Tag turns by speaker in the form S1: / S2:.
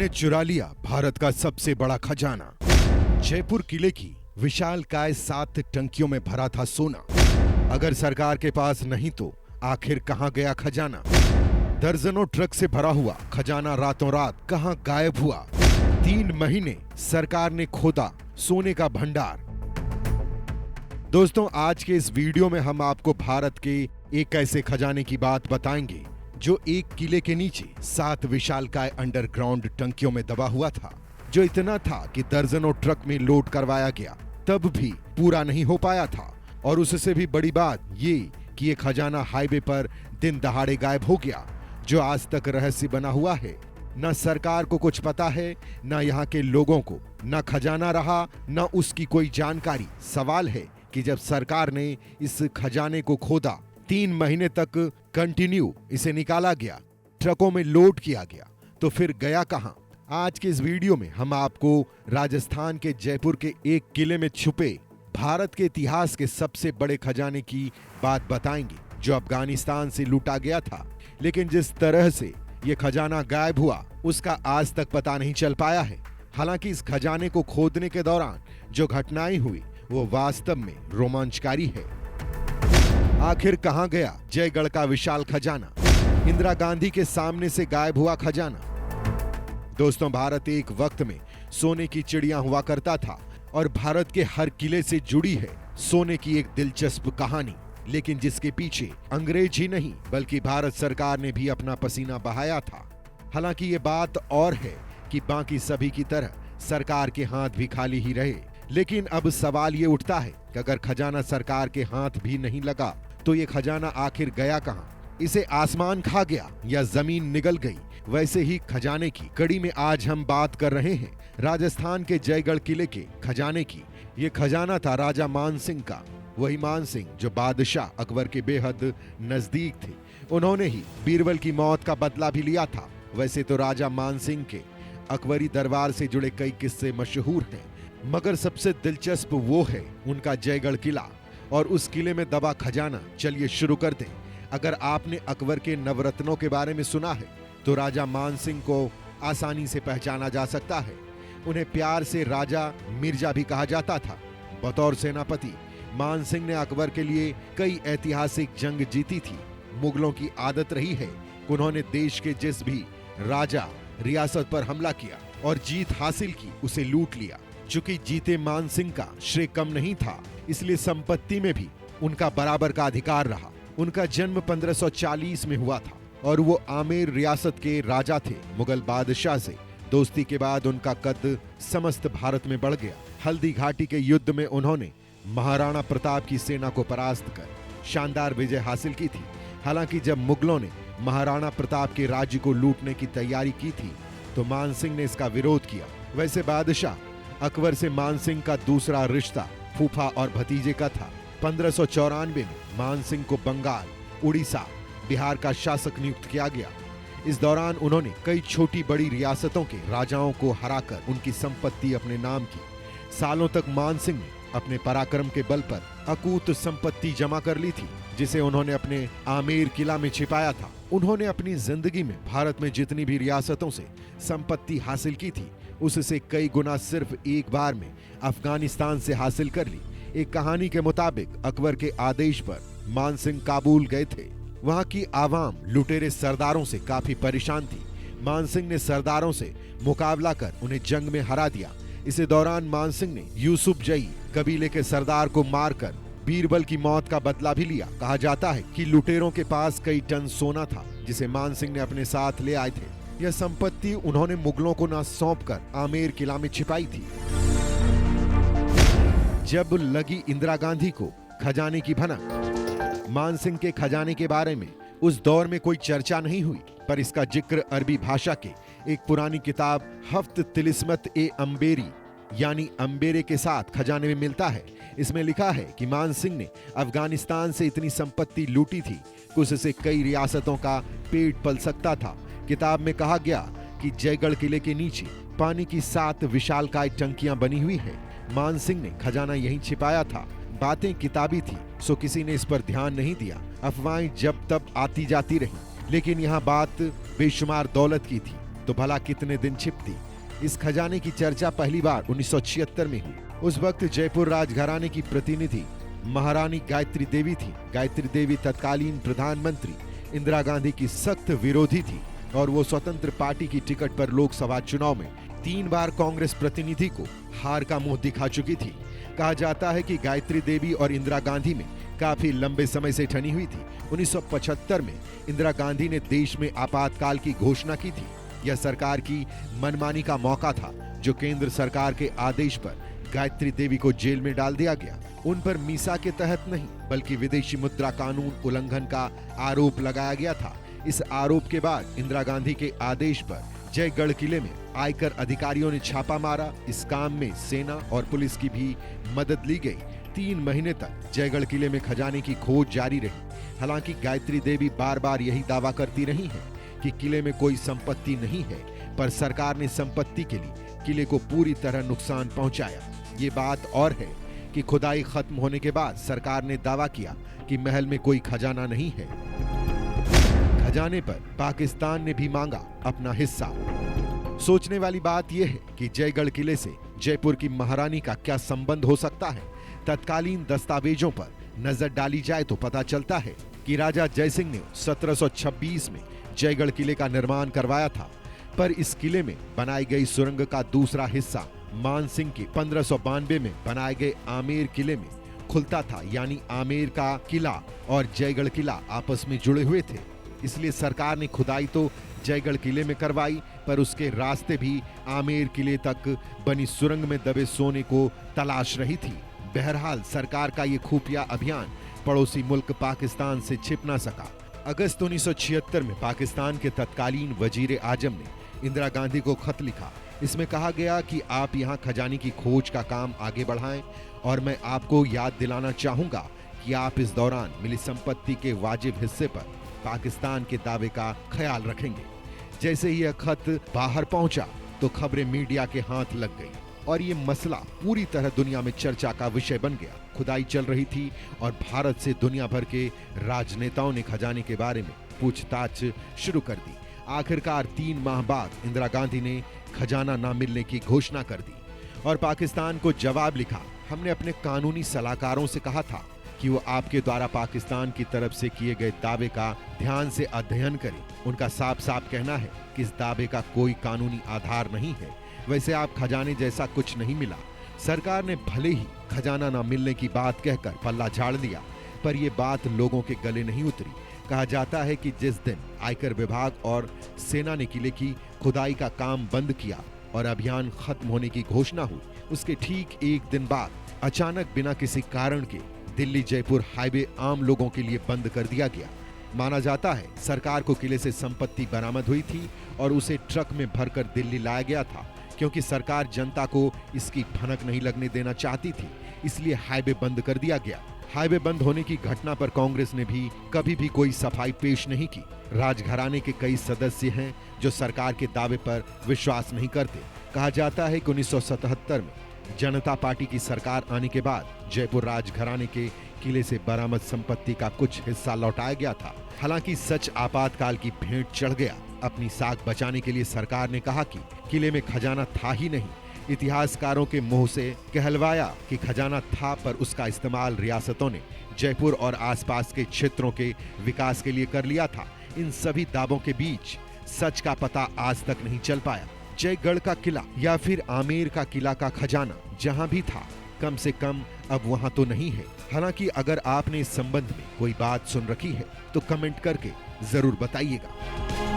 S1: ने चुरा लिया भारत का सबसे बड़ा खजाना। जयपुर किले की विशालकाय 7 टंकियों में भरा था सोना। अगर सरकार के पास नहीं तो आखिर कहां गया खजाना? दर्जनों ट्रक से भरा हुआ खजाना रातों रात कहां गायब हुआ? 3 महीने सरकार ने खोदा सोने का भंडार। दोस्तों, आज के इस वीडियो में हम आपको भारत के एक ऐसे खजाने की बात बताएंगे जो एक किले के नीचे 7 विशालकाय अंडरग्राउंड टंकियों में दबा हुआ था, जो इतना था कि दर्जनों ट्रक में लोड करवाया गया तब भी पूरा नहीं हो पाया था। और उससे भी बड़ी बात ये कि ये खजाना हाईवे पर दिन दहाड़े गायब हो गया, जो आज तक रहस्य बना हुआ है। न सरकार को कुछ पता है, न यहाँ के लोगों को। न खजाना रहा, न उसकी कोई जानकारी। सवाल है कि जब सरकार ने इस खजाने को खोदा, 3 महीने तक कंटिन्यू इसे निकाला गया, ट्रकों में लोड किया गया, तो फिर गया कहां? आज के इस वीडियो में हम आपको राजस्थान के जयपुर के एक किले में छुपे भारत के इतिहास के सबसे बड़े खजाने की बात बताएंगे, जो अफगानिस्तान से लूटा गया था। लेकिन जिस तरह से ये खजाना गायब हुआ, उसका आज तक पता नहीं चल पाया है। हालांकि इस खजाने को खोदने के दौरान जो घटनाएं हुई वो वास्तव में रोमांचकारी है। आखिर कहां गया जयगढ़ का विशाल खजाना? इंदिरा गांधी के सामने से गायब हुआ खजाना। दोस्तों, भारत एक वक्त में सोने की चिड़िया हुआ करता था और भारत के हर किले से जुड़ी है सोने की एक दिलचस्प कहानी, लेकिन जिसके पीछे अंग्रेज ही नहीं बल्कि भारत सरकार ने भी अपना पसीना बहाया था। हालांकि ये बात और है कि बाकी सभी की तरह सरकार के हाथ भी खाली ही रहे। लेकिन अब सवाल ये उठता है कि अगर खजाना सरकार के हाथ भी नहीं लगा तो ये खजाना आखिर गया कहां? इसे आसमान खा गया या जमीन निगल गई? वैसे ही खजाने की कड़ी में आज हम बात कर रहे हैं राजस्थान के जयगढ़ किले के खजाने की। ये खजाना था राजा मानसिंह का, वही मानसिंह जो बादशाह अकबर के बेहद नजदीक थे। उन्होंने ही बीरबल की मौत का बदला भी लिया था। वैसे तो राजा मानसिंह के अकबरी दरबार से जुड़े कई किस्से मशहूर हैं, मगर सबसे दिलचस्प वो है उनका जयगढ़ किला और उस किले में दबा खजाना। चलिए शुरू कर दें। अगर आपने अकबर के नवरत्नों के बारे में सुना है तो राजा मानसिंह को आसानी से पहचाना जा सकता है। उन्हें प्यार से राजा मिर्जा भी कहा जाता था। बतौर सेनापति मानसिंह ने अकबर के लिए कई ऐतिहासिक जंग जीती थी। मुगलों की आदत रही है, उन्होंने देश के जिस भी राजा रियासत पर हमला किया और जीत हासिल की, उसे लूट लिया। चूंकि जीते मानसिंह का श्रेय कम नहीं था, इसलिए संपत्ति में भी उनका बराबर का अधिकार रहा। उनका जन्म 1540 में हुआ था और वो आमेर रियासत के राजा थे। मुगल बादशाह से दोस्ती के बाद उनका कद समस्त भारत में बढ़ गया। हल्दी घाटी के युद्ध में उन्होंने महाराणा प्रताप की सेना को परास्त कर शानदार विजय हासिल की थी। हालांकि जब मुगलों ने महाराणा प्रताप के राज्य को लूटने की तैयारी की थी तो मानसिंह ने इसका विरोध किया। वैसे बादशाह अकबर से मानसिंह का दूसरा रिश्ता फूफा और भतीजे का था। 1594 में मानसिंह को बंगाल, उड़ीसा, बिहार का शासक नियुक्त किया गया। इस दौरान उन्होंने कई छोटी बड़ी रियासतों के राजाओं को हराकर उनकी संपत्ति अपने नाम की। सालों तक मानसिंह ने अपने पराक्रम के बल पर अकूत संपत्ति जमा कर ली थी, जिसे उन्होंने अपने आमेर किला में छिपाया था। उन्होंने अपनी जिंदगी में भारत में जितनी भी रियासतों से संपत्ति हासिल की थी, उससे कई गुना सिर्फ एक बार में अफगानिस्तान से हासिल कर ली। एक कहानी के मुताबिक अकबर के आदेश पर मानसिंह काबुल गए थे। वहां की आवाम लुटेरे सरदारों से काफी परेशान थी। मानसिंह ने सरदारों से मुकाबला कर उन्हें जंग में हरा दिया। इसी दौरान मानसिंह ने यूसुफ जई कबीले के सरदार को मारकर बीरबल की मौत का बदला भी लिया। कहा जाता है कि लुटेरों के पास कई टन सोना था, जिसे मानसिंह ने अपने साथ ले आए थे। यह संपत्ति उन्होंने मुगलों को न सौंपकर आमेर किला में छिपाई थी। जब लगी इंदिरा गांधी को खजाने की भनक, मानसिंह के खजाने के बारे में उस दौर में कोई चर्चा नहीं हुई, पर इसका जिक्र अरबी भाषा के एक पुरानी किताब हफ्त तिलिस्मत ए अम्बेरी यानी अम्बेरे के साथ खजाने में मिलता है। इसमें लिखा है कि मानसिंह ने अफगानिस्तान से इतनी संपत्ति लूटी थी कि उससे कई रियासतों का पेट पल सकता था। किताब में कहा गया कि जयगढ़ किले के नीचे पानी की 7 विशालकाय टंकियां बनी हुई है। मानसिंह ने खजाना यहीं छिपाया था। बातें किताबी थी, सो किसी ने इस पर ध्यान नहीं दिया। अफवाहें जब तब आती जाती रही, लेकिन यहाँ बात बेशुमार दौलत की थी। तो भला कितने दिन छिपती। इस खजाने की चर्चा पहली बार 1976 में हुई। उस वक्त जयपुर राजघराने की प्रतिनिधि महारानी गायत्री देवी थी। गायत्री देवी तत्कालीन प्रधानमंत्री इंदिरा गांधी की सख्त विरोधी थी और वो स्वतंत्र पार्टी की टिकट पर लोकसभा चुनाव में 3 बार कांग्रेस प्रतिनिधि को हार का मुंह दिखा चुकी थी। कहा जाता है कि गायत्री देवी और इंदिरा गांधी में काफी लंबे समय से ठनी हुई थी। 1975 में इंदिरा गांधी ने देश में आपातकाल की घोषणा की थी। यह सरकार की मनमानी का मौका था, जो केंद्र सरकार के आदेश पर गायत्री देवी को जेल में डाल दिया गया। उन पर मीसा के तहत नहीं, बल्कि विदेशी मुद्रा कानून उल्लंघन का आरोप लगाया गया था। इस आरोप के बाद इंदिरा गांधी के आदेश पर जयगढ़ किले में आयकर अधिकारियों ने छापा मारा। इस काम में सेना और पुलिस की भी मदद ली गई। 3 महीने तक जयगढ़ किले में खजाने की खोज जारी रही। हालांकि गायत्री देवी बार बार यही दावा करती रही है कि किले में कोई संपत्ति नहीं है, पर सरकार ने संपत्ति के लिए किले को पूरी तरह नुकसान पहुंचाया। ये बात और है कि खुदाई खत्म होने के बाद सरकार ने दावा किया कि महल में कोई खजाना नहीं है। खजाने पर पाकिस्तान ने भी मांगा अपना हिस्सा। सोचने वाली बात यह है कि जयगढ़ किले से जयपुर की महारानी का क्या संबंध हो सकता है। तत्कालीन दस्तावेजों पर नजर डाली जाए तो पता चलता है कि राजा जयसिंह ने 1726 में जयगढ़ किले का निर्माण करवाया था, पर इस किले में बनाई गई सुरंग का दूसरा हिस्सा मान सिंह के 1592 में बनाए गए आमेर किले में खुलता था। यानी आमेर का किला और जयगढ़ किला आपस में जुड़े हुए थे। इसलिए सरकार ने खुदाई तो जयगढ़ किले में करवाई, पर उसके रास्ते भी आमेर किले तक बनी सुरंग में दबे सोने को तलाश रही थी। बहरहाल सरकार का ये खुफिया अभियान पड़ोसी मुल्क पाकिस्तान से छिप ना सका। अगस्त 1976 में पाकिस्तान के तत्कालीन वजीर आजम ने इंदिरा गांधी को खत लिखा। इसमें कहा गया कि आप यहां खजाने की खोज का काम आगे बढ़ाएं और मैं आपको याद दिलाना चाहूंगा कि आप इस दौरान मिली संपत्ति के वाजिब हिस्से पर पाकिस्तान के दावे का ख्याल रखेंगे। जैसे ही यह खत बाहर पहुंचा तो खबरें मीडिया के हाथ लग गई और ये मसला पूरी तरह दुनिया में चर्चा का विषय बन गया। खुदाई चल रही थी और भारत से दुनिया भर के राजनेताओं ने खजाने के बारे में पूछताछ शुरू कर दी। आखिरकार 3 माह बाद इंदिरा गांधी ने खजाना न मिलने की घोषणा कर दी और पाकिस्तान को जवाब लिखा। हमने अपने कानूनी सलाहकारों से कहा था कि वो आपके द्वारा पाकिस्तान की तरफ से किए गए दावे का ध्यान से अध्ययन करें। उनका साफ साफ कहना है कि इस दावे का कोई कानूनी आधार नहीं है। वैसे आप खजाने जैसा कुछ नहीं मिला। सरकार ने भले ही खजाना न मिलने की बात कहकर पल्ला झाड़ दिया, पर यह बात लोगों के गले नहीं उतरी। कहा जाता है कि जिस दिन आयकर विभाग और सेना ने किले की खुदाई का काम बंद किया और अभियान खत्म होने की घोषणा हुई, उसके ठीक 1 दिन बाद अचानक बिना किसी कारण के दिल्ली जयपुर हाईवे आम लोगों के लिए बंद कर दिया गया। माना जाता है सरकार को किले से संपत्ति बरामद हुई थी और उसे ट्रक में भरकर दिल्ली लाया गया था, क्योंकि सरकार जनता को इसकी भनक नहीं लगने देना चाहती थी, इसलिए हाईवे बंद कर दिया गया। हाईवे बंद होने की घटना पर कांग्रेस ने भी कभी भी कोई सफाई पेश नहीं की। राजघराने के कई सदस्य हैं जो सरकार के दावे पर विश्वास नहीं करते। कहा जाता है कि 1977 में जनता पार्टी की सरकार आने के बाद जयपुर राजघराने के किले से बरामद संपत्ति का कुछ हिस्सा लौटाया गया था। हालांकि सच आपातकाल की भेंट चढ़ गया। अपनी साख बचाने के लिए सरकार ने कहा कि किले में खजाना था ही नहीं। इतिहासकारों के मुंह से कहलवाया कि खजाना था, पर उसका इस्तेमाल रियासतों ने जयपुर और आसपास के क्षेत्रों के विकास के लिए कर लिया था। इन सभी दावों के बीच सच का पता आज तक नहीं चल पाया। जयगढ़ का किला या फिर आमेर का किला का खजाना जहां भी था, कम से कम अब वहां तो नहीं है। हालांकि अगर आपने इस संबंध में कोई बात सुन रखी है तो कमेंट करके जरूर बताइएगा।